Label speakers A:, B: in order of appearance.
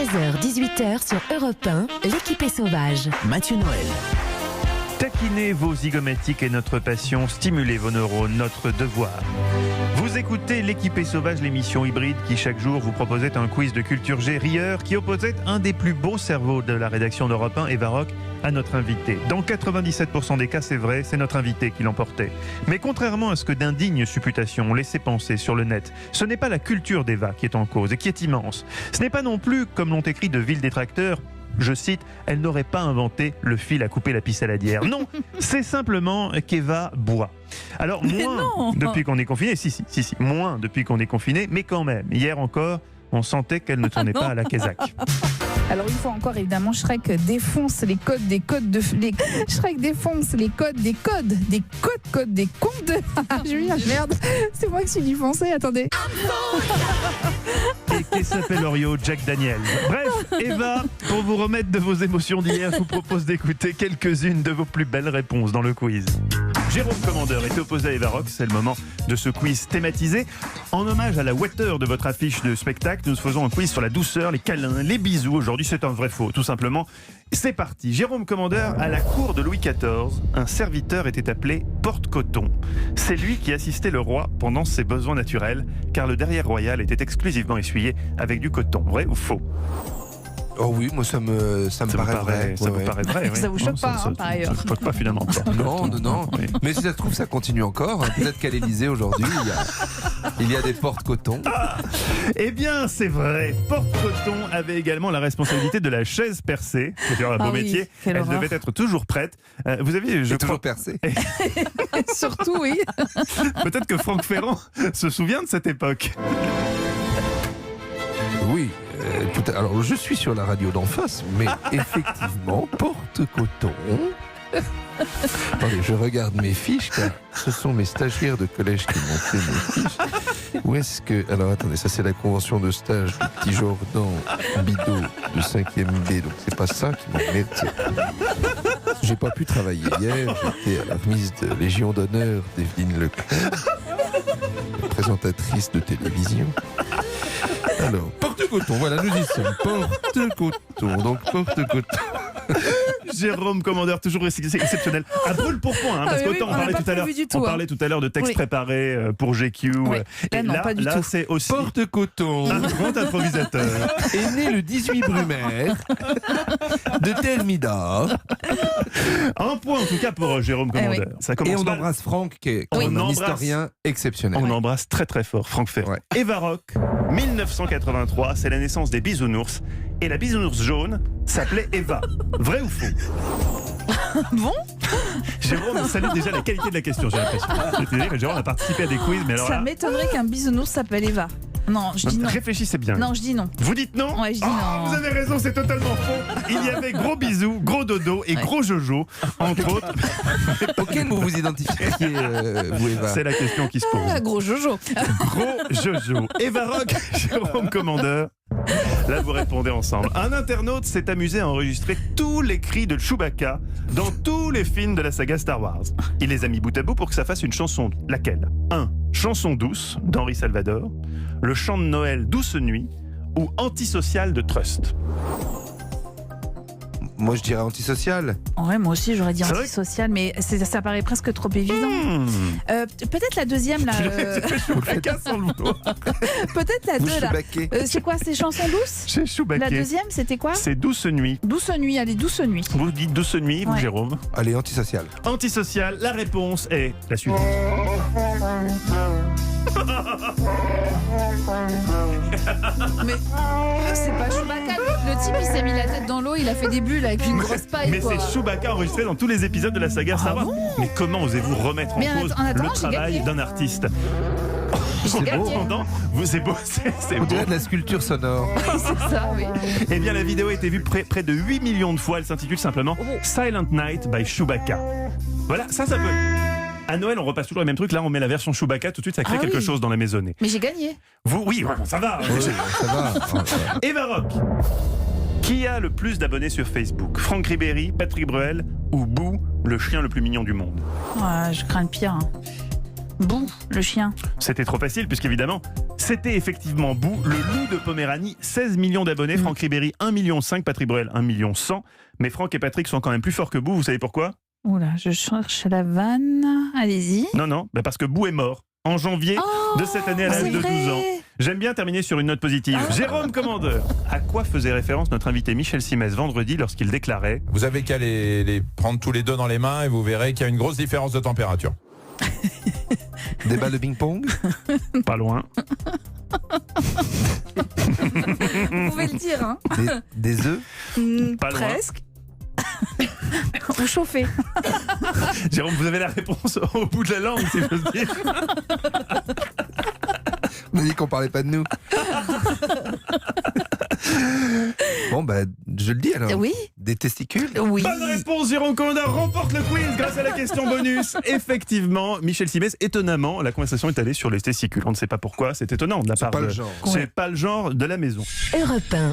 A: 16h-18h sur Europe 1, l'équipe est sauvage.
B: Mathieu Noël.
C: Taquinez vos zygomatiques et notre passion, stimulez vos neurones, notre devoir. Vous écoutez l'équipé sauvage, l'émission hybride qui chaque jour vous proposait un quiz de culture G rieur qui opposait un des plus beaux cerveaux de la rédaction d'Europe 1, Eva Rock, à notre invité. Dans 97% des cas, c'est vrai, c'est notre invité qui l'emportait. Mais contrairement à ce que d'indignes supputations ont laissé penser sur le net, ce n'est pas la culture d'Eva qui est en cause et qui est immense. Ce n'est pas non plus, comme l'ont écrit de vils détracteurs, je cite, elle n'aurait pas inventé le fil à couper la pissaladière. Non, c'est simplement qu'Eva boit. Alors, moins depuis qu'on est confiné, moins depuis qu'on est confiné, mais quand même, hier encore, on sentait qu'elle ne tournait pas à la Kézak.
D: Alors une fois encore, évidemment, Shrek défonce les codes des codes de... Shrek défonce les codes des codes des comptes de... Julien, merde, c'est moi qui suis du français, attendez.
C: Et qui s'appelle Orio, Jack Daniel. Bref, Eva, pour vous remettre de vos émotions d'hier, je vous propose d'écouter quelques-unes de vos plus belles réponses dans le quiz. Jérôme Commandeur est opposé à Eva Rock, c'est le moment de ce quiz thématisé. En hommage à la hauteur de votre affiche de spectacle, nous faisons un quiz sur la douceur, les câlins, les bisous. Aujourd'hui, c'est un vrai faux, tout simplement. C'est parti. Jérôme Commandeur, à la cour de Louis XIV, un serviteur était appelé porte-coton. C'est lui qui assistait le roi pendant ses besoins naturels, car le derrière royal était exclusivement essuyé avec du coton. Vrai ou faux ?
E: Oh oui, moi ça me paraît vrai.
C: Ça vous paraît vrai, oui.
D: Ça vous choque pas, par ailleurs.
C: Ça ne choque pas finalement.
E: Non.
C: Oui.
E: Mais si ça se trouve, ça continue encore. Peut-être qu'à l'Élysée aujourd'hui, il y a des porte-cotons.
C: Eh bien, c'est vrai. Porte-coton avait également la responsabilité de la chaise percée. C'est un beau métier. Elle devait être toujours prête. Vous avez,
E: toujours percée.
D: Surtout, oui.
C: Peut-être que Franck Ferrand se souvient de cette époque.
E: Oui. Alors, je suis sur la radio d'en face, mais effectivement, porte-coton. Attendez, je regarde mes fiches, car ce sont mes stagiaires de collège qui m'ont fait mes fiches. Où est-ce que... Alors, attendez, ça c'est la convention de stage du petit Jordan Bidot de 5e B, donc c'est pas ça qui m'emmerde. J'ai pas pu travailler hier, j'étais à la remise de Légion d'honneur d'Evelyne Leclerc, présentatrice de télévision. Alors, porte-coton, voilà, nous y sommes. Porte-coton, donc porte-coton.
C: Jérôme Commandeur, toujours exceptionnel. À brûle pour point, parce qu'autant on parlait tout à l'heure de textes préparés pour GQ.
D: Oui.
C: Et là c'est aussi
E: porte-coton.
C: Un grand improvisateur.
E: Est né le 18 Brumaire de Thermidor.
C: Un point en tout cas pour Jérôme Commandeur. Ça commence
E: et on
C: mal.
E: embrasse Franck, qui est un historien exceptionnel.
C: On embrasse très très fort Franck Ferrand. Ouais. Eva Rock, 1983, c'est la naissance des bisounours. Et la bisounours jaune s'appelait Eva. Vrai ou faux ?
D: Bon ?
C: Jérôme salue déjà la qualité de la question, j'ai l'impression. C'est-à-dire que Jérôme a participé à des quiz, mais alors
D: ça
C: là...
D: m'étonnerait qu'un bisounours s'appelle Eva. Non, je dis non.
C: Réfléchissez bien.
D: Non, je dis non.
C: Vous dites non ?
D: Ouais, je dis non.
C: Vous avez raison, c'est totalement faux. Il y avait gros bisous, gros dodo et gros jojo, entre autres.
E: Auquel vous vous identifiez, vous, Eva ?
C: C'est la question qui se pose.
D: Ah, gros jojo.
C: Gros jojo. Eva Rock, Jérôme Commandeur. Là, vous répondez ensemble. Un internaute s'est amusé à enregistrer tous les cris de Chewbacca dans tous les films de la saga Star Wars. Il les a mis bout à bout pour que ça fasse une chanson. Laquelle ? 1. Chanson douce d'Henri Salvador. Le chant de Noël Douce Nuit. Ou Antisocial de Trust.
E: Moi, je dirais antisocial.
D: Ouais, moi aussi, j'aurais dit
C: C'est
D: antisocial, mais ça paraît presque trop évident. Peut-être la deuxième, là.
C: Chewbacca sans le vouloir.
D: Peut-être la deux, là. C'est quoi, c'est chansons douces ?
C: Chez Chewbacca.
D: La deuxième, c'était quoi ?
C: C'est Douce Nuit.
D: Douce Nuit, allez, Douce Nuit.
C: Vous dites Douce Nuit, vous,
D: Ouais.
C: Jérôme ?
E: Allez, antisocial.
C: Antisocial, la réponse est la suivante.
D: Mais c'est pas Chewbacca. Le type, il s'est mis la tête dans l'eau, il a fait des bulles avec une grosse paille.
C: Mais
D: quoi.
C: c'est Chewbacca enregistré dans tous les épisodes de la saga Star Wars.
D: Bon,
C: mais comment osez-vous remettre en cause le travail d'un artiste ?
D: J'ai gagné.
C: C'est beau, c'est
E: On
C: beau.
E: dirait de la sculpture sonore.
D: C'est ça, oui.
C: Eh bien, la vidéo a été vue près de 8 millions de fois. Elle s'intitule simplement Silent Night by Chewbacca. Voilà, ça peut. À Noël, on repasse toujours les mêmes trucs. Là, on met la version Chewbacca. Tout de suite, ça crée quelque chose dans la maisonnée.
D: Mais j'ai gagné.
C: Vous, oui, ça va.
E: Oui, ça va.
C: Eva Rock. Qui a le plus d'abonnés sur Facebook ? Franck Ribéry, Patrick Bruel ou Boo, le chien le plus mignon du monde ?
D: Ouais, je crains le pire. Bou, le chien.
C: C'était trop facile, puisqu'évidemment, c'était effectivement Bou, le loup de Poméranie. 16 millions d'abonnés, Franck Ribéry 1,5 million, Patrick Bruel 1,1 million. Mais Franck et Patrick sont quand même plus forts que Bou, vous savez pourquoi?
D: Oula, je cherche la vanne. Allez-y.
C: Non, parce que Bou est mort en janvier de cette année à l'âge de 12 ans. J'aime bien terminer sur une note positive. Jérôme Commandeur, à quoi faisait référence notre invité Michel Simès vendredi lorsqu'il déclarait:
B: Vous avez qu'à les prendre tous les deux dans les mains et vous verrez qu'il y a une grosse différence de température.
E: Des balles de ping-pong?
C: Pas loin.
D: Vous pouvez le dire, hein.
E: Des œufs?
C: Pas loin.
D: Presque. Ou chauffer.
C: Jérôme, vous avez la réponse au bout de la langue, si j'ose dire.
E: On a dit qu'on parlait pas de nous. Bon, bah, je le dis alors.
D: Oui.
E: Des testicules?
D: Oui.
C: Bonne réponse, Jérôme Commandeur remporte le quiz grâce à la question bonus. Effectivement, Michel Simès, étonnamment, la conversation est allée sur les testicules. On ne sait pas pourquoi, c'est étonnant de la part
E: pas
C: de...
E: le genre.
C: C'est pas le genre de la maison.
A: Europe 1.